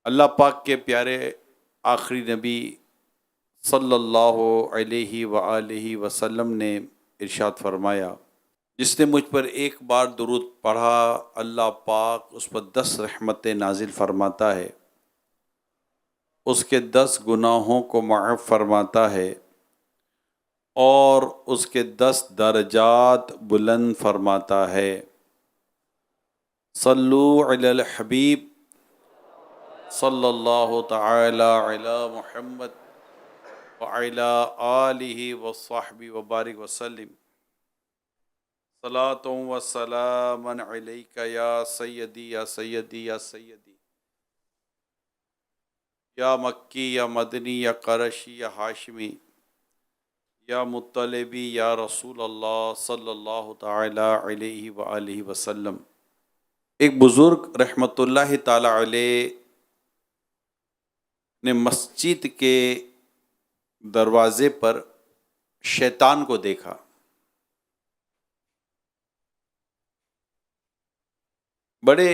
اللہ پاک کے پیارے آخری نبی صلی اللہ علیہ وآلہ وسلم نے ارشاد فرمایا، جس نے مجھ پر ایک بار درود پڑھا اللہ پاک اس پر 10 رحمتیں نازل فرماتا ہے، اس کے 10 گناہوں کو معاف فرماتا ہے اور اس کے 10 درجات بلند فرماتا ہے۔ صلو علی الحبیب صلی اللہ تعالی علی محمد وعلی آلہ وصحبہ وبارک وسلم۔ صلاۃ و سلام علیک یا سیدی یا سیدی یا سیدی، یا مکی یا مدنی یا قرشی یا ہاشمی یا مطلبی یا رسول اللہ صلی اللہ تعالی علیہ وآلہ وسلم۔ ایک بزرگ رحمۃ اللہ تعالی علیہ نے مسجد کے دروازے پر شیطان کو دیکھا۔ بڑے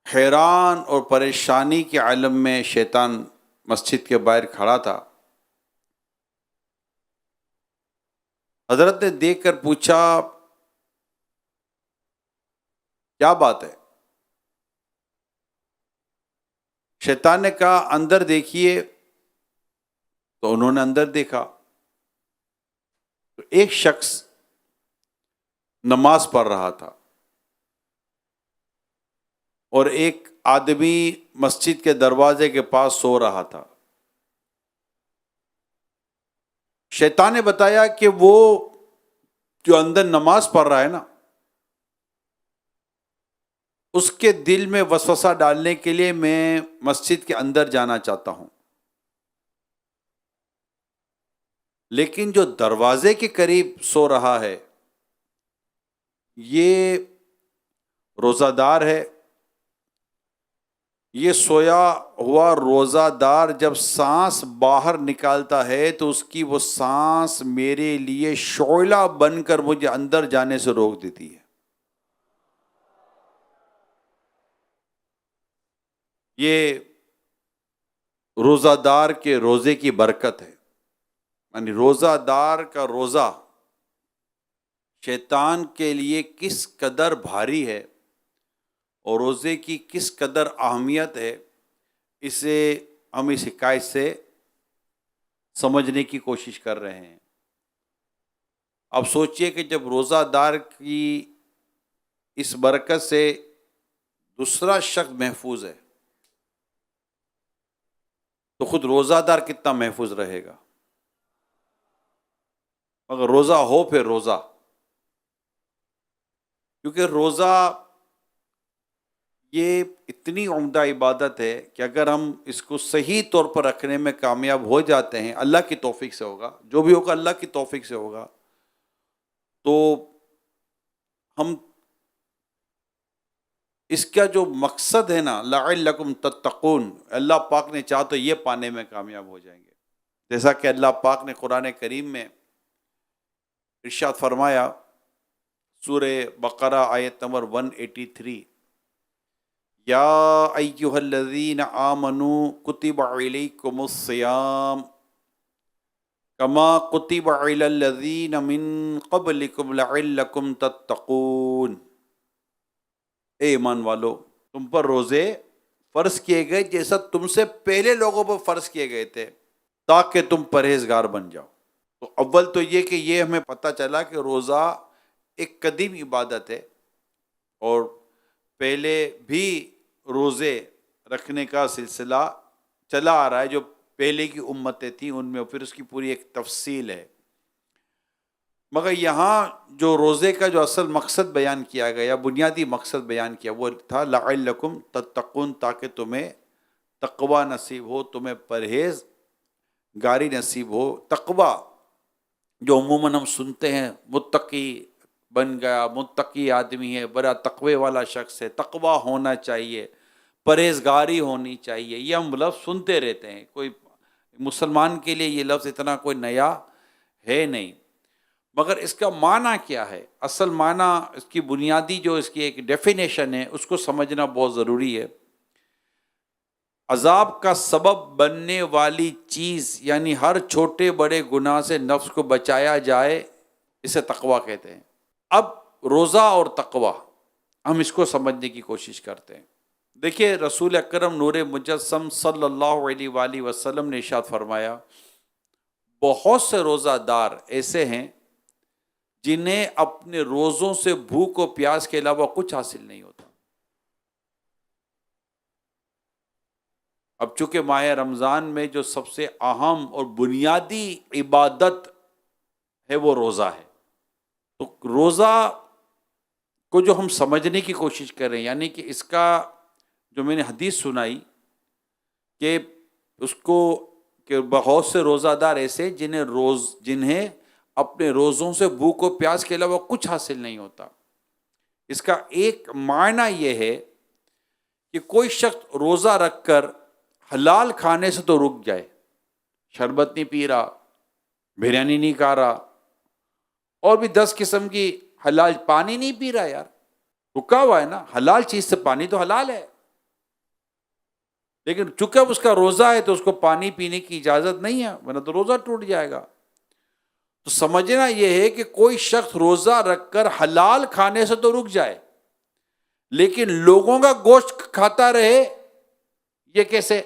حیران اور پریشانی کے عالم میں شیطان مسجد کے باہر کھڑا تھا۔ حضرت نے دیکھ کر پوچھا، کیا بات ہے؟ شیطان نے کہا، اندر دیکھیے۔ تو انہوں نے اندر دیکھا تو ایک شخص نماز پڑھ رہا تھا اور ایک آدمی مسجد کے دروازے کے پاس سو رہا تھا۔ شیطان نے بتایا کہ وہ جو اندر نماز پڑھ رہا ہے نا، اس کے دل میں وسوسہ ڈالنے کے لیے میں مسجد کے اندر جانا چاہتا ہوں، لیکن جو دروازے کے قریب سو رہا ہے یہ روزہ دار ہے۔ یہ سویا ہوا روزہ دار جب سانس باہر نکالتا ہے تو اس کی وہ سانس میرے لیے شعلہ بن کر مجھے اندر جانے سے روک دیتی ہے۔ یہ روزہ دار کے روزے کی برکت ہے۔ یعنی روزہ دار کا روزہ شیطان کے لیے کس قدر بھاری ہے اور روزے کی کس قدر اہمیت ہے، اسے ہم اس حکایت سے سمجھنے کی کوشش کر رہے ہیں۔ اب سوچئے کہ جب روزہ دار کی اس برکت سے دوسرا شخص محفوظ ہے تو خود روزہ دار کتنا محفوظ رہے گا۔ اگر روزہ ہو پھر روزہ، کیونکہ روزہ یہ اتنی عمدہ عبادت ہے کہ اگر ہم اس کو صحیح طور پر رکھنے میں کامیاب ہو جاتے ہیں، اللہ کی توفیق سے ہوگا، جو بھی ہوگا اللہ کی توفیق سے ہوگا، تو ہم اس کا جو مقصد ہے نا، لعلکم تتقون، اللہ پاک نے چاہا تو یہ پانے میں کامیاب ہو جائیں گے۔ جیسا کہ اللہ پاک نے قرآن کریم میں ارشاد فرمایا، سورہ بقرہ آیت نمبر 183، یا ایہا الذین آمنوا کتب علیکم الصیام کما کتب علی الذین من قبلکم لعلکم تتقون۔ اے ایمان والو، تم پر روزے فرض کیے گئے جیسا تم سے پہلے لوگوں پر فرض کیے گئے تھے، تاکہ تم پرہیزگار بن جاؤ۔ تو اول تو یہ کہ یہ ہمیں پتہ چلا کہ روزہ ایک قدیم عبادت ہے، اور پہلے بھی روزے رکھنے کا سلسلہ چلا آ رہا ہے، جو پہلے کی امتیں تھیں ان میں، پھر اس کی پوری ایک تفصیل ہے۔ مگر یہاں جو روزے کا جو اصل مقصد بیان کیا گیا، بنیادی مقصد بیان کیا، وہ تھا لعلکم تتقون، تاکہ تمہیں تقوی نصیب ہو، تمہیں پرہیز گاری نصیب ہو۔ تقوی جو عموماً ہم سنتے ہیں، متقی بن گیا، متقی آدمی ہے، بڑا تقوی والا شخص ہے، تقوی ہونا چاہیے، پرہیزگاری ہونی چاہیے، یہ ہم لفظ سنتے رہتے ہیں۔ کوئی مسلمان کے لیے یہ لفظ اتنا کوئی نیا ہے نہیں، مگر اس کا معنی کیا ہے، اصل معنی، اس کی بنیادی جو اس کی ایک ڈیفینیشن ہے، اس کو سمجھنا بہت ضروری ہے۔ عذاب کا سبب بننے والی چیز، یعنی ہر چھوٹے بڑے گناہ سے نفس کو بچایا جائے، اسے تقویٰ کہتے ہیں۔ اب روزہ اور تقویٰ، ہم اس کو سمجھنے کی کوشش کرتے ہیں۔ دیکھیے، رسول اکرم نور مجسم صلی اللہ علیہ وآلہ وسلم نے ارشاد فرمایا، بہت سے روزہ دار ایسے ہیں جنہیں اپنے روزوں سے بھوک و پیاس کے علاوہ کچھ حاصل نہیں ہوتا۔ اب چونکہ ماہ رمضان میں جو سب سے اہم اور بنیادی عبادت ہے وہ روزہ ہے، تو روزہ کو جو ہم سمجھنے کی کوشش کریں، یعنی کہ اس کا جو میں نے حدیث سنائی کہ اس کو کہ بہت سے روزہ دار ایسے جنہیں اپنے روزوں سے بھوک و پیاس کے علاوہ کچھ حاصل نہیں ہوتا۔ اس کا ایک معنی یہ ہے کہ کوئی شخص روزہ رکھ کر حلال کھانے سے تو رک جائے، شربت نہیں پی رہا، بریانی نہیں کھا رہا، اور بھی 10 قسم کی حلال، پانی نہیں پی رہا، یار رکا ہوا ہے نا، حلال چیز سے پانی تو حلال ہے، لیکن چونکہ اب اس کا روزہ ہے تو اس کو پانی پینے کی اجازت نہیں ہے، ورنہ تو روزہ ٹوٹ جائے گا۔ تو سمجھنا یہ ہے کہ کوئی شخص روزہ رکھ کر حلال کھانے سے تو رک جائے، لیکن لوگوں کا گوشت کھاتا رہے، یہ کیسے؟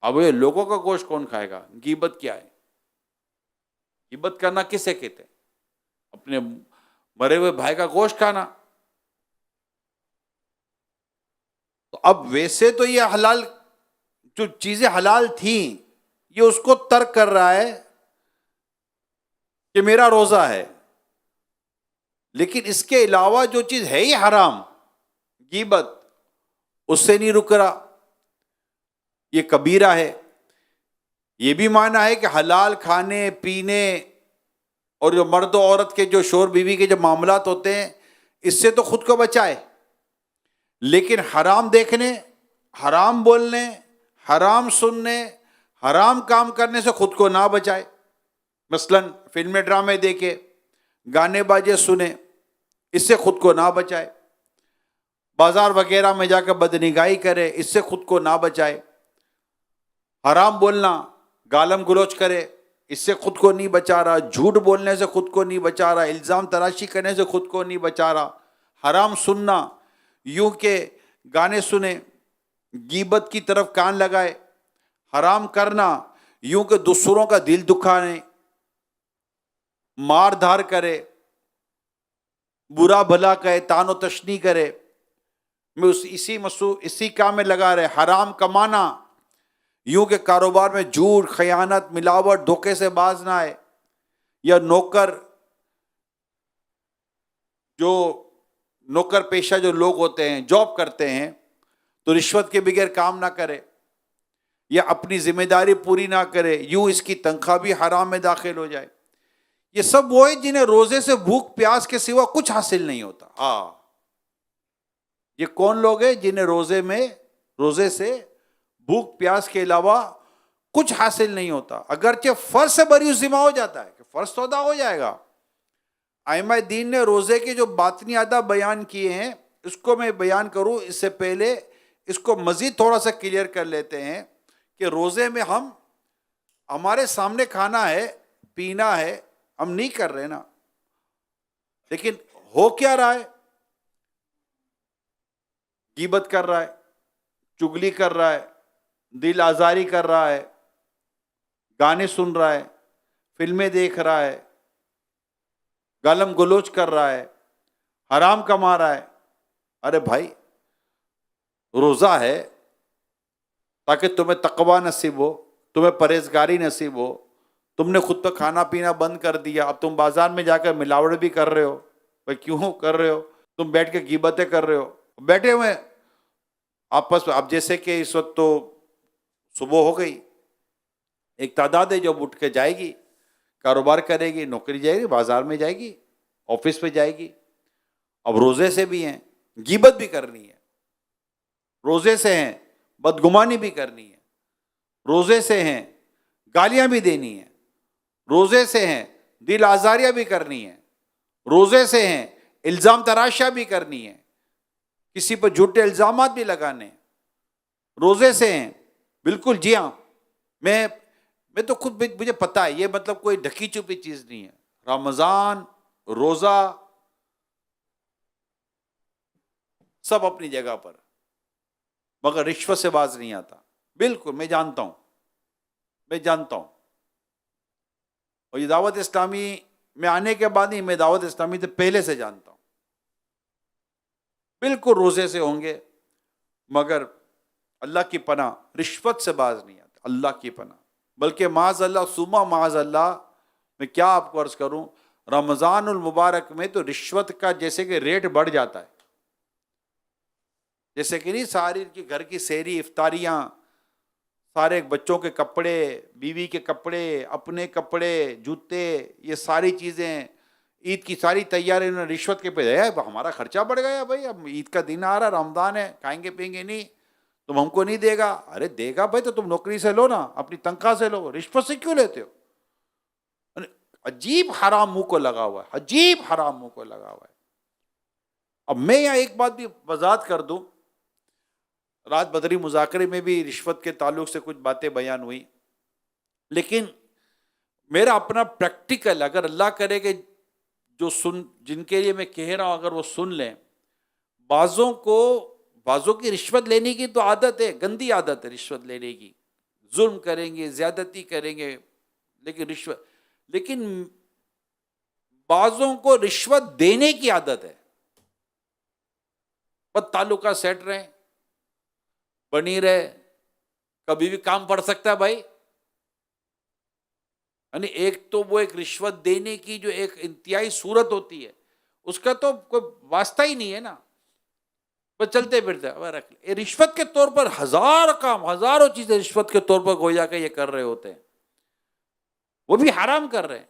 اب یہ لوگوں کا گوشت کون کھائے گا؟ غیبت کیا ہے؟ غیبت کرنا کسے کہتے ہیں؟ اپنے مرے ہوئے بھائی کا گوشت کھانا۔ تو اب ویسے تو یہ حلال، جو چیزیں حلال تھیں، یہ اس کو ترک کر رہا ہے کہ میرا روزہ ہے، لیکن اس کے علاوہ جو چیز ہے ہی حرام، غیبت، اس سے نہیں رک رہا، یہ کبیرہ ہے۔ یہ بھی معنی ہے کہ حلال کھانے پینے اور جو مرد و عورت کے جو شوہر بیوی کے جو معاملات ہوتے ہیں، اس سے تو خود کو بچائے، لیکن حرام دیکھنے، حرام بولنے، حرام سننے، حرام کام کرنے سے خود کو نہ بچائے۔ مثلاً فلمیں ڈرامے دیکھے، گانے باجے سنے، اس سے خود کو نہ بچائے۔ بازار وغیرہ میں جا کے بدنگاہی کرے، اس سے خود کو نہ بچائے۔ حرام بولنا، گالم گلوچ کرے، اس سے خود کو نہیں بچا رہا۔ جھوٹ بولنے سے خود کو نہیں بچا رہا، الزام تراشی کرنے سے خود کو نہیں بچا رہا۔ حرام سننا، یوں کہ گانے سنے، غیبت کی طرف کان لگائے۔ حرام کرنا، یوں کہ دوسروں کا دل دکھانے، مار دھار کرے، برا بھلا کہے، تان و تشنی کرے، میں اسی کام میں لگا رہے۔ حرام کمانا، یوں کہ کاروبار میں جھوٹ، خیانت، ملاوٹ، دھوکے سے باز نہ آئے، یا نوکر پیشہ جو لوگ ہوتے ہیں، جاب کرتے ہیں، تو رشوت کے بغیر کام نہ کرے، یا اپنی ذمہ داری پوری نہ کرے، یوں اس کی تنخواہ بھی حرام میں داخل ہو جائے۔ یہ سب وہ ہیں جنہیں روزے سے بھوک پیاس کے سوا کچھ حاصل نہیں ہوتا۔ یہ کون لوگ ہیں جنہیں روزے سے بھوک پیاس کے علاوہ کچھ حاصل نہیں ہوتا؟ اگرچہ فرض سے بری ذمہ ہو جاتا ہے کہ فرض تو ادا ہو جائے گا۔ ائمہ دین نے روزے کے جو باطنی آداب بیان کیے ہیں، اس کو میں بیان کروں اس سے پہلے اس کو مزید تھوڑا سا کلیئر کر لیتے ہیں کہ روزے میں ہمارے سامنے کھانا ہے، پینا ہے، ہم نہیں کر رہے نا، لیکن ہو کیا رہا ہے؟ غیبت کر رہا ہے، چگلی کر رہا ہے، دل آزاری کر رہا ہے، گانے سن رہا ہے، فلمیں دیکھ رہا ہے، گالم گلوچ کر رہا ہے، حرام کما رہا ہے۔ ارے بھائی، روزہ ہے تاکہ تمہیں تقویٰ نصیب ہو، تمہیں پرہیزگاری نصیب ہو۔ تم نے خود پہ کھانا پینا بند کر دیا، اب تم بازار میں جا کر ملاوٹ بھی کر رہے ہو۔ بھائی کیوں کر رہے ہو؟ تم بیٹھ کے غیبتیں کر رہے ہو، بیٹھے ہوئے آپس میں۔ اب جیسے کہ اس وقت تو صبح ہو گئی، ایک تعداد ہے جو اٹھ کے جائے گی، کاروبار کرے گی، نوکری جائے گی، بازار میں جائے گی، آفس پہ جائے گی۔ اب روزے سے بھی ہیں، غیبت بھی کرنی ہے، روزے سے ہیں، بدگمانی بھی کرنی ہے، روزے سے ہیں، گالیاں بھی دینی ہیں، روزے سے ہیں، دل آزاریاں بھی کرنی ہے، روزے سے ہیں، الزام تراشیاں بھی کرنی ہے، کسی پر جھوٹے الزامات بھی لگانے، روزے سے ہیں، بالکل جی ہاں، میں تو خود مجھے پتا ہے یہ مطلب کوئی ڈھکی چھپی چیز نہیں ہے، رمضان، روزہ سب اپنی جگہ پر، مگر رشوت سے باز نہیں آتا، بالکل میں جانتا ہوں، اور یہ دعوت اسلامی میں آنے کے بعد نہیں، میں دعوت اسلامی سے پہلے سے جانتا ہوں، بالکل روزے سے ہوں گے، مگر اللہ کی پناہ رشوت سے باز نہیں آتا، اللہ کی پناہ، بلکہ معاذ اللہ ثم معاذ اللہ، میں کیا آپ کو عرض کروں، رمضان المبارک میں تو رشوت کا جیسے کہ ریٹ بڑھ جاتا ہے، جیسے کہ نہیں ساری کی گھر کی سحری افطاریاں، سارے بچوں کے کپڑے، بیوی کے کپڑے، اپنے کپڑے، جوتے، یہ ساری چیزیں، عید کی ساری تیاری انہوں نے رشوت کے پہ ہے، ہمارا خرچہ بڑھ گیا بھائی، اب عید کا دن آ رہا، رمضان ہے، کھائیں گے پئیں گے نہیں، تم ہم کو نہیں دے گا، ارے دے گا بھائی تو تم نوکری سے لو نا، اپنی تنخواہ سے لو، رشوت سے کیوں لیتے ہو؟ عجیب حرام منہ کو لگا ہوا ہے، عجیب حرام منہ کو لگا ہوا ہے۔ اب میں یہاں ایک بات بھی وضاحت کر دوں، رات بدری مذاکرے میں بھی رشوت کے تعلق سے کچھ باتیں بیان ہوئی، لیکن میرا اپنا پریکٹیکل، اگر اللہ کرے کہ جن کے لیے میں کہہ رہا ہوں اگر وہ سن لیں، بعضوں کی رشوت لینے کی تو عادت ہے، گندی عادت ہے رشوت لینے کی، ظلم کریں گے، زیادتی کریں گے، لیکن بعضوں کو رشوت دینے کی عادت ہے، بس تعلقات سیٹ رہے، بنی رہے، کبھی بھی کام پڑ سکتا ہے بھائی، یعنی ایک تو وہ ایک رشوت دینے کی جو ایک انتہائی صورت ہوتی ہے، اس کا تو کوئی واسطہ ہی نہیں ہے نا، بس چلتے پھرتے رکھ لیں، رشوت کے طور پر ہزاروں چیزیں رشوت کے طور پر گویا کہ یہ کر رہے ہوتے ہیں، وہ بھی حرام کر رہے ہیں۔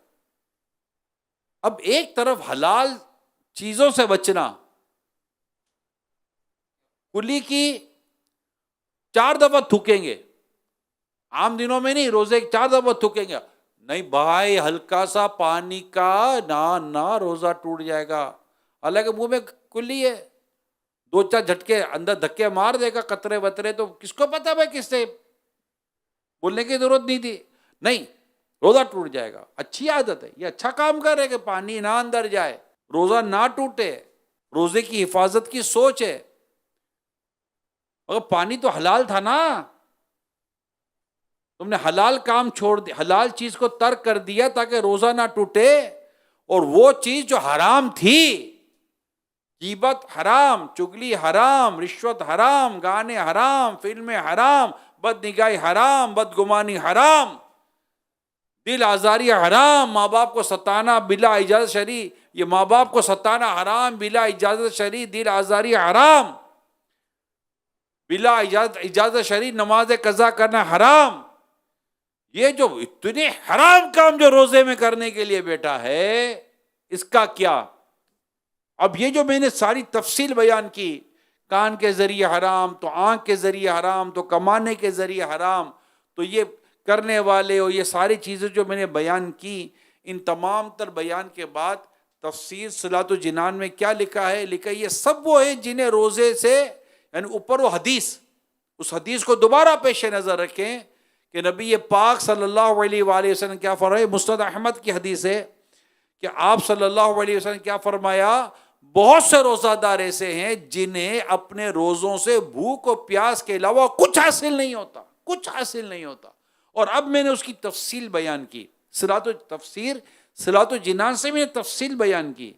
اب ایک طرف حلال چیزوں سے بچنا، کلی کی 4 دفعہ تھوکیں گے، عام دنوں میں نہیں، روزے 4 دفعہ تھوکیں گے، نہیں بھائی ہلکا سا پانی کا نہ روزہ ٹوٹ جائے گا، حالانکہ منہ میں کلی ہے، 2-4 جھٹکے اندر دھکے مار دے گا، قطرے وطرے، تو کس کو پتا بھائی، کس سے بولنے کی ضرورت نہیں تھی، نہیں روزہ ٹوٹ جائے گا۔ اچھی عادت ہے، یہ اچھا کام کر رہے کہ پانی نہ اندر جائے، روزہ نہ ٹوٹے، روزے کی حفاظت کی سوچ ہے، مگر پانی تو حلال تھا نا، تم نے حلال کام چھوڑ دیا، حلال چیز کو ترک کر دیا تاکہ روزہ نہ ٹوٹے، اور وہ چیز جو حرام تھی، غیبت حرام، چگلی حرام، رشوت حرام، گانے حرام، فلمیں حرام، بد نگاہی حرام، بدگمانی حرام، دل آزاری حرام، ماں باپ کو ستانا بلا اجازت شرعی، یہ ماں باپ کو ستانا حرام بلا اجازت شرعی، دل آزاری حرام، بلا اجازت شرعی نماز قضا کرنا حرام، یہ جو اتنے حرام کام جو روزے میں کرنے کے لیے بیٹھا ہے، اس کا کیا؟ اب یہ جو میں نے ساری تفصیل بیان کی، کان کے ذریعے حرام، تو آنکھ کے ذریعے حرام، تو کمانے کے ذریعے حرام، تو یہ کرنے والے، اور یہ ساری چیزیں جو میں نے بیان کی، ان تمام تر بیان کے بعد تفسیر صلاۃ الجنان میں کیا لکھا ہے؟ لکھا ہے یہ سب وہ ہیں جنہیں روزے سے، یعنی اوپر وہ حدیث، اس حدیث کو دوبارہ پیش نظر رکھیں کہ نبی پاک صلی اللہ علیہ وآلہ وسلم کیا فرمایا، مسند احمد کی حدیث ہے کہ آپ صلی اللہ علیہ وسلم کیا فرمایا، بہت سے روزہ دار ایسے ہیں جنہیں اپنے روزوں سے بھوک و پیاس کے علاوہ کچھ حاصل نہیں ہوتا، اور اب میں نے اس کی تفصیل بیان کی، صلاۃ الجنان سے میں نے تفصیل بیان کی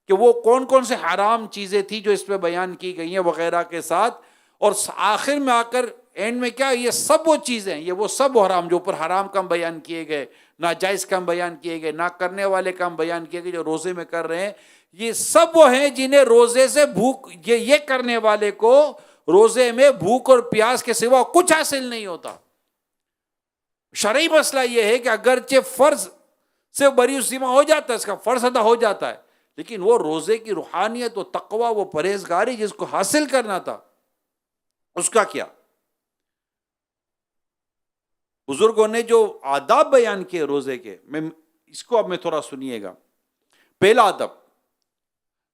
کہ وہ کون کون سے حرام چیزیں تھی جو اس پہ بیان کی گئی ہیں وغیرہ کے ساتھ، اور آخر میں آ کر اینڈ میں کیا، یہ سب وہ چیزیں، یہ وہ سب حرام جو اوپر حرام کام بیان کیے گئے، ناجائز کام بیان کیے گئے، نہ کرنے والے کام بیان کیے گئے جو روزے میں کر رہے ہیں، یہ سب وہ ہیں جنہیں روزے سے بھوک، یہ کرنے والے کو روزے میں بھوک اور پیاس کے سوا کچھ حاصل نہیں ہوتا۔ شرعی مسئلہ یہ ہے کہ اگرچہ فرض سے بری ذمہ ہو جاتا ہے، اس کا فرض ادا ہو جاتا ہے، لیکن وہ روزے کی روحانیت و تقوی، وہ پرہیزگاری جس کو حاصل کرنا تھا، اس کا کیا؟ بزرگوں نے جو آداب بیان کیے روزے کے، میں اس کو اب میں تھوڑا سنیے گا. پہلا ادب،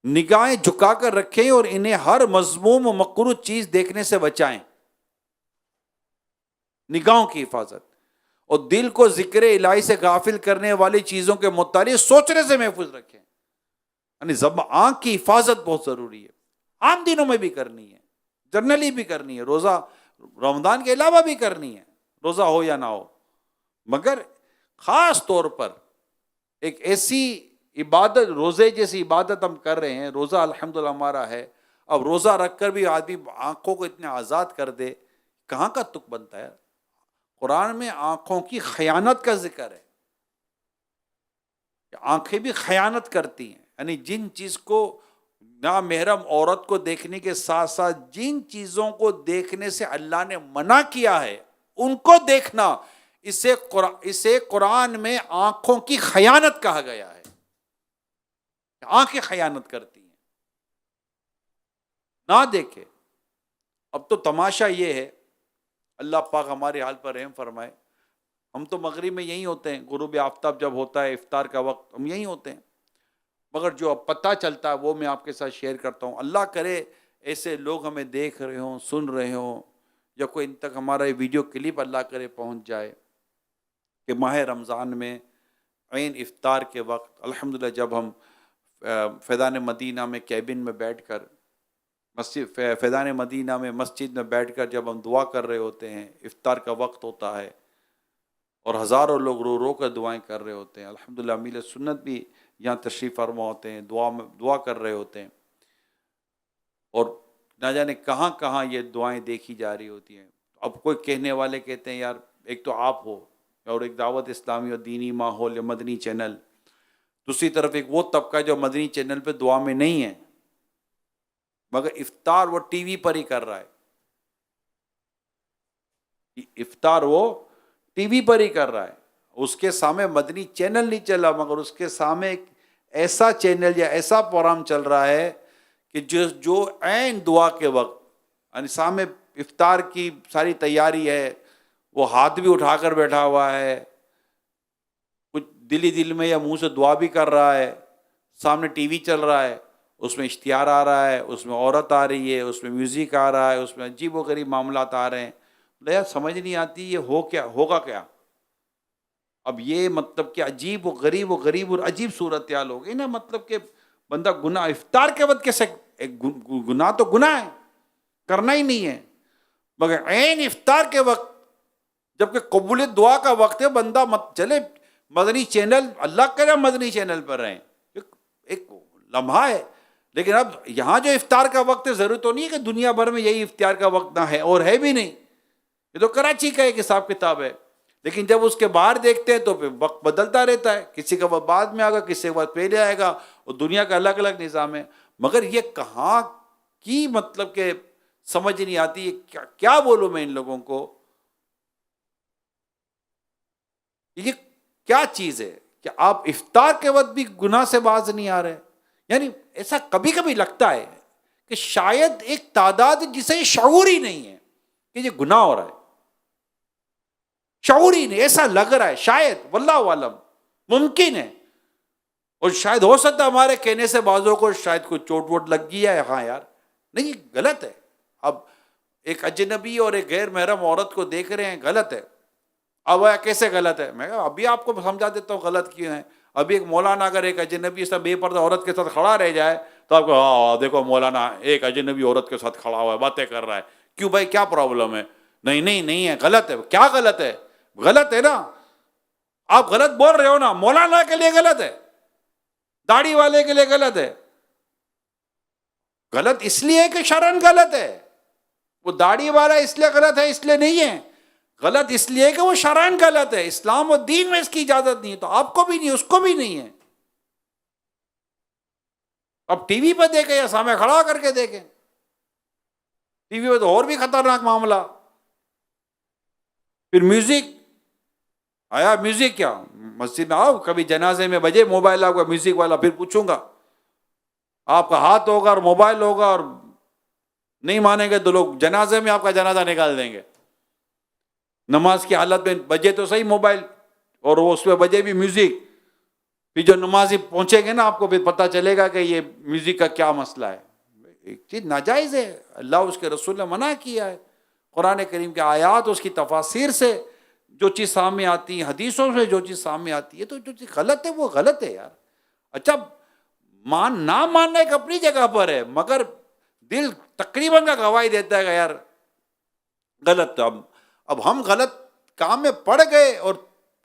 نگاہیں جھکا کر رکھیں اور انہیں ہر مذموم و مکروہ چیز دیکھنے سے بچائیں. نگاہوں کی حفاظت، اور دل کو ذکر الہی سے غافل کرنے والی چیزوں کے متعلق سوچنے سے محفوظ رکھیں. یعنی آنکھ کی حفاظت بہت ضروری ہے، عام دنوں میں بھی کرنی ہے، جنرلی بھی کرنی ہے، روزہ رمضان کے علاوہ بھی کرنی ہے، روزہ ہو یا نہ ہو. مگر خاص طور پر ایک ایسی عبادت، روزے جیسی عبادت ہم کر رہے ہیں، روزہ الحمدللہ ہمارا ہے. اب روزہ رکھ کر بھی آدمی آنکھوں کو اتنے آزاد کر دے، کہاں کا تک بنتا ہے؟ قرآن میں آنکھوں کی خیانت کا ذکر ہے، آنکھیں بھی خیانت کرتی ہیں. یعنی جن چیز کو نامحرم عورت کو دیکھنے کے ساتھ ساتھ جن چیزوں کو دیکھنے سے اللہ نے منع کیا ہے ان کو دیکھنا، اسے قرآن میں آنکھوں کی خیانت کہا گیا ہے. آنکھیں خیانت کرتی ہیں، نہ دیکھے. اب تو تماشا یہ ہے، اللہ پاک ہمارے حال پر رحم فرمائے، ہم تو مغرب میں یہیں ہوتے ہیں، غروب آفتاب جب ہوتا ہے افطار کا وقت ہم یہیں ہوتے ہیں، مگر جو اب پتہ چلتا ہے وہ میں آپ کے ساتھ شیئر کرتا ہوں. اللہ کرے ایسے لوگ ہمیں دیکھ رہے ہوں، سن رہے ہوں، یا کوئی ان تک ہمارا یہ ویڈیو کلپ اللہ کرے پہنچ جائے کہ ماہ رمضان میں عین افطار کے وقت الحمدللہ جب ہم فیضان مدینہ میں کیبن میں بیٹھ کر فیضان مدینہ میں مسجد میں بیٹھ کر جب ہم دعا کر رہے ہوتے ہیں، افطار کا وقت ہوتا ہے اور ہزاروں لوگ رو رو کر دعائیں کر رہے ہوتے ہیں. الحمدللہ امیل سنت بھی یہاں تشریف فرما ہوتے ہیں، دعا کر رہے ہوتے ہیں، اور نہ جانے کہاں کہاں یہ دعائیں دیکھی جا رہی ہوتی ہیں. اب کوئی کہنے والے کہتے ہیں یار ایک تو آپ ہو اور ایک دعوت اسلامی اور دینی ماحول یا مدنی چینل، دوسری طرف ایک وہ طبقہ جو مدنی چینل پہ دعا میں نہیں ہے مگر افطار وہ ٹی وی پر ہی کر رہا ہے. افطار وہ ٹی وی پر ہی کر رہا ہے، اس کے سامنے مدنی چینل نہیں چلا مگر اس کے سامنے ایک ایسا چینل یا ایسا پروگرام چل رہا ہے کہ جو عین دعا کے وقت، یعنی سامنے افطار کی ساری تیاری ہے، وہ ہاتھ بھی اٹھا کر بیٹھا ہوا ہے، کچھ دل میں یا منہ سے دعا بھی کر رہا ہے، سامنے ٹی وی چل رہا ہے، اس میں اشتہار آ رہا ہے، اس میں عورت آ رہی ہے، اس میں میوزک آ رہا ہے، اس میں عجیب و غریب معاملات آ رہے ہیں. یار سمجھ نہیں آتی یہ ہوگا کیا. اب یہ مطلب کہ عجیب و غریب اور عجیب صورتحال ہو گئی نا. مطلب کہ بندہ گناہ افطار کے وقت کیسے، گناہ تو گناہ ہے، کرنا ہی نہیں ہے، مگر عین افطار کے وقت جبکہ قبولیت دعا کا وقت ہے، بندہ چلے مدنی چینل، اللہ کرے مدنی چینل پر رہیں، ایک لمحہ ہے. لیکن اب یہاں جو افطار کا وقت ہے، ضرورت تو نہیں ہے کہ دنیا بھر میں یہی افطار کا وقت نہ ہے، اور ہے بھی نہیں، یہ تو کراچی کا ایک حساب کتاب ہے. لیکن جب اس کے باہر دیکھتے ہیں تو پھر وقت بدلتا رہتا ہے، کسی کا وقت بعد میں آئے گا، کسی کا وقت پہلے آئے گا، اور دنیا کا الگ الگ نظام ہے. مگر یہ کہاں کی مطلب کہ سمجھ نہیں آتی، یہ کیا بولوں میں ان لوگوں کو، یہ کیا چیز ہے کہ آپ افطار کے وقت بھی گناہ سے باز نہیں آ رہے. یعنی ایسا کبھی کبھی لگتا ہے کہ شاید ایک تعداد جسے شعور ہی نہیں ہے کہ یہ گناہ ہو رہا ہے، شعور ہی نہیں، ایسا لگ رہا ہے، شاید واللہ عالم ممکن ہے، اور شاید ہو سکتا ہے ہمارے کہنے سے بعضوں کو شاید کوئی چوٹ ووٹ لگ گئی ہے. ہاں یار نہیں، غلط ہے. اب ایک اجنبی اور ایک غیر محرم عورت کو دیکھ رہے ہیں، غلط ہے. اب کیسے غلط ہے؟ میں کہا ابھی آپ کو سمجھا دیتا ہوں غلط کیوں ہے. ابھی ایک مولانا اگر ایک اجنبی سے بے پردہ عورت کے ساتھ کھڑا رہ جائے تو آپ کو ہاں دیکھو مولانا ایک اجنبی عورت کے ساتھ کھڑا ہوا ہے، باتیں کر رہا ہے، کیوں بھائی کیا پرابلم ہے؟ نہیں ہے، غلط ہے. کیا غلط ہے؟ غلط ہے نا، آپ غلط بول رہے ہو نا. مولانا کے لیے غلط ہے، داڑھی والے کے لیے غلط ہے. غلط اس لیے کہ شرعن غلط ہے. وہ داڑھی والا اس لیے غلط ہے، اس لیے نہیں ہے. غلط اس لیے کہ وہ شرعن غلط ہے، اسلام و دین میں اس کی اجازت نہیں ہے، تو آپ کو بھی نہیں، اس کو بھی نہیں ہے. اب ٹی وی پہ دیکھیں یا سامنے کھڑا کر کے دیکھیں، ٹی وی پہ تو اور بھی خطرناک معاملہ. پھر میوزک آیا، میوزک کیا مسجد میں آؤ کبھی جنازے میں بجے موبائل آؤگا میوزک والا، پھر پوچھوں گا آپ کا ہاتھ ہوگا اور موبائل ہوگا، اور نہیں مانیں گے تو لوگ جنازے میں آپ کا جنازہ نکال دیں گے. نماز کی حالت میں بجے تو صحیح موبائل، اور وہ اس میں بجے بھی میوزک، پھر جو نمازی پہنچیں گے نا آپ کو پھر پتہ چلے گا کہ یہ میوزک کا کیا مسئلہ ہے. ایک چیز ناجائز ہے، اللہ اس کے رسول نے منع کیا ہے. قرآن کریم کے آیات اس کی تفاسیر سے جو چیز سامنے آتی ہے، حدیثوں سے جو چیز سامنے آتی ہے، تو جو چیز غلط ہے وہ غلط ہے یار. اچھا نہ ماننا ایک اپنی جگہ پر ہے، مگر دل تقریباً کا گواہی دیتا ہے کہ یار غلط. اب ہم غلط کام میں پڑ گئے اور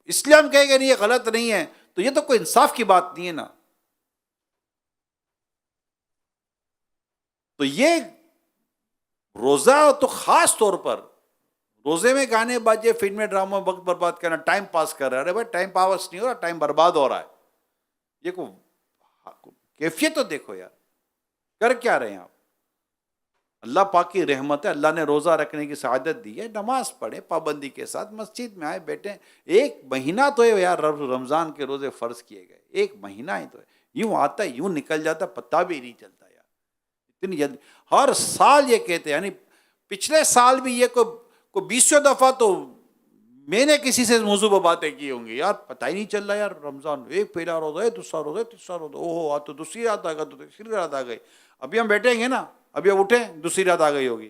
اس لیے ہم کہیں گے نہیں یہ غلط نہیں ہے، تو یہ تو کوئی انصاف کی بات نہیں ہے نا. تو یہ روزہ تو خاص طور پر روزے میں گانے باجے، فلمیں، ڈراموں میں وقت برباد کرنا، ٹائم پاس کر رہا ہے. ارے بھائی ٹائم پاس نہیں ہو رہا، ٹائم برباد ہو رہا ہے. یہ کو کیفیت تو دیکھو یار، کر کیا رہے ہیں آپ. اللہ پاک کی رحمت ہے، اللہ نے روزہ رکھنے کی سعادت دی ہے. نماز پڑھیں پابندی کے ساتھ، مسجد میں آئے بیٹھیں. ایک مہینہ تو ہے یار رمضان کے روزے فرض کیے گئے، ایک مہینہ ہی تو ہے. یوں آتا ہے یوں نکل جاتا، پتہ بھی نہیں چلتا یار. اتنی جلدی ہر سال یہ کہتے ہیں، یعنی پچھلے سال بھی یہ کو 20 دفعہ تو میں نے کسی سے موضوع پر باتیں کی ہوں گی یار. پتہ ہی نہیں چل رہا یار، رمضان ایک پہلا روزہ ہے، دوسرا روزہ ہے، تیسرا روزہ، اوہ تو دوسری رات آ گا، تو تیسری رات آ گئی. ابھی ہم بیٹھیں گے نا، ابھی اب اٹھیں دوسری رات آ گئی ہوگی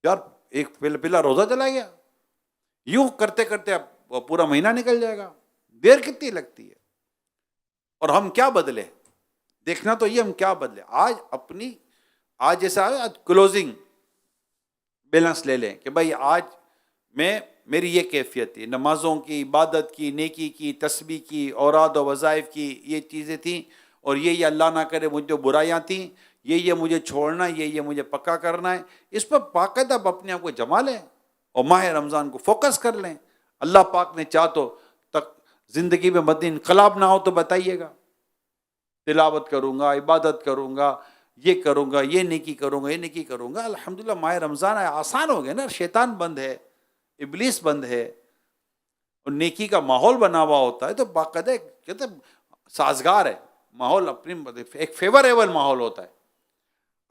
یار. ایک پہلا روزہ چلا گیا. یوں کرتے کرتے اب پورا مہینہ نکل جائے گا. دیر کتنی لگتی ہے. اور ہم کیا بدلے، دیکھنا تو یہ ہم کیا بدلے. آج جیسا آج کلوزنگ بیلنس لے لیں کہ بھائی آج میری یہ کیفیت تھی، نمازوں کی، عبادت کی، نیکی کی، تسبیح کی، اوراد و وظائف کی، یہ چیزیں تھیں. اور یہ اللہ نہ کرے مجھ جو برائیاں تھیں، یہ مجھے چھوڑنا، یہ مجھے پکا کرنا ہے. اس پر باقاعدہ اپنے آپ کو جما لیں اور ماہ رمضان کو فوکس کر لیں. اللہ پاک نے چاہ تو تک زندگی میں مدنی انقلاب نہ ہو تو بتائیے گا. تلاوت کروں گا، عبادت کروں گا، یہ کروں گا، یہ نیکی کروں گا، یہ نیکی کروں گا. الحمدللہ ماہ رمضان ہے، آسان ہو گیا نا. شیطان بند ہے، ابلیس بند ہے، اور نیکی کا ماحول بنا ہوا ہوتا ہے تو باقاعدہ کہتے سازگار ہے ماحول، اپنی ایک فیوریبل ماحول ہوتا ہے.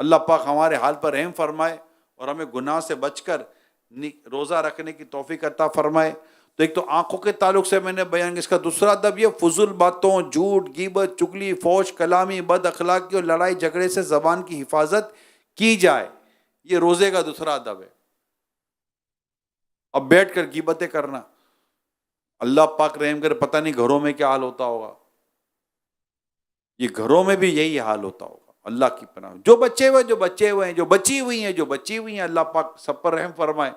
اللہ پاک ہمارے حال پر رحم فرمائے اور ہمیں گناہ سے بچ کر روزہ رکھنے کی توفیق عطا فرمائے. تو ایک تو آنکھوں کے تعلق سے میں نے بیان کیا. اس کا دوسرا ادب یہ فضول باتوں، جھوٹ، غیبت، چگلی، فحش کلامی، بد اخلاقی اور لڑائی جھگڑے سے زبان کی حفاظت کی جائے. یہ روزے کا دوسرا ادب ہے. اب بیٹھ کر غیبتیں کرنا، اللہ پاک رحم کرے، پتہ نہیں گھروں میں کیا حال ہوتا ہوگا. یہ گھروں میں بھی یہی حال ہوتا ہوگا. اللہ کی پناہ. جو بچے ہوئے ہیں، جو بچی ہوئی ہیں، اللہ پاک سب پر رحم فرمائے.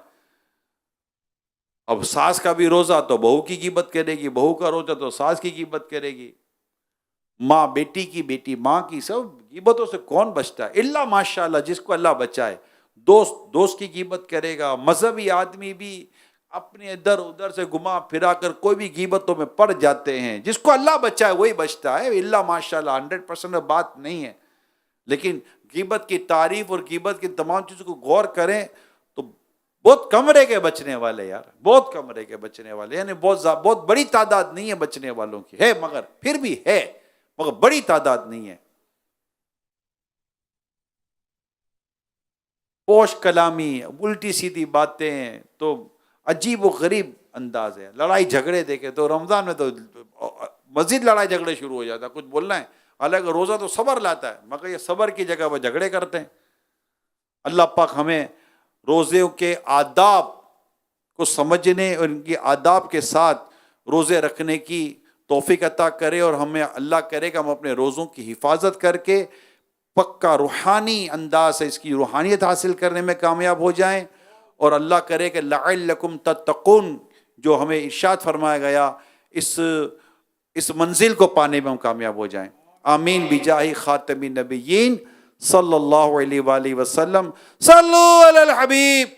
اب ساس کا بھی روزہ تو بہو کی غیبت کرے گی، بہو کا روزہ تو ساس کی غیبت کرے گی، ماں بیٹی کی، بیٹی ماں کی. سب غیبتوں سے کون بچتا ہے؟ الا ماشاء اللہ جس کو اللہ بچائے. دوست کی غیبت کرے گا. مذہبی آدمی بھی اپنے ادھر ادھر سے گھما پھرا کر کوئی بھی غیبتوں میں پڑ جاتے ہیں. جس کو اللہ بچائے وہی بچتا ہے. الا ماشاء اللہ 100% بات نہیں ہے، لیکن غیبت کی تعریف اور غیبت کی تمام چیزوں کو غور کریں تو بہت کم رہ کے بچنے والے یار، بہت کم رہ کے بچنے والے. یعنی بہت بڑی تعداد نہیں ہے بچنے والوں کی، ہے مگر پھر بھی ہے، مگر بڑی تعداد نہیں ہے. پوش کلامی، الٹی سیدھی باتیں، تو عجیب و غریب انداز ہے. لڑائی جھگڑے دیکھے تو رمضان میں تو مزید لڑائی جھگڑے شروع ہو جاتا ہے. کچھ بولنا ہے، حالانکہ روزہ تو صبر لاتا ہے، مگر یہ صبر کی جگہ وہ جھگڑے کرتے ہیں. اللہ پاک ہمیں روزے کے آداب کو سمجھنے اور ان کی آداب کے ساتھ روزے رکھنے کی توفیق عطا کرے، اور ہمیں اللہ کرے کہ ہم اپنے روزوں کی حفاظت کر کے پکا روحانی انداز سے اس کی روحانیت حاصل کرنے میں کامیاب ہو جائیں. اور اللہ کرے کہ لعلکم تتقون جو ہمیں ارشاد فرمایا گیا، اس منزل کو پانے میں ہم کامیاب ہو جائیں. آمین بجاہ خاتم النبیین صلی اللہ علیہ وآلہ وسلم. صلو علی الحبیب.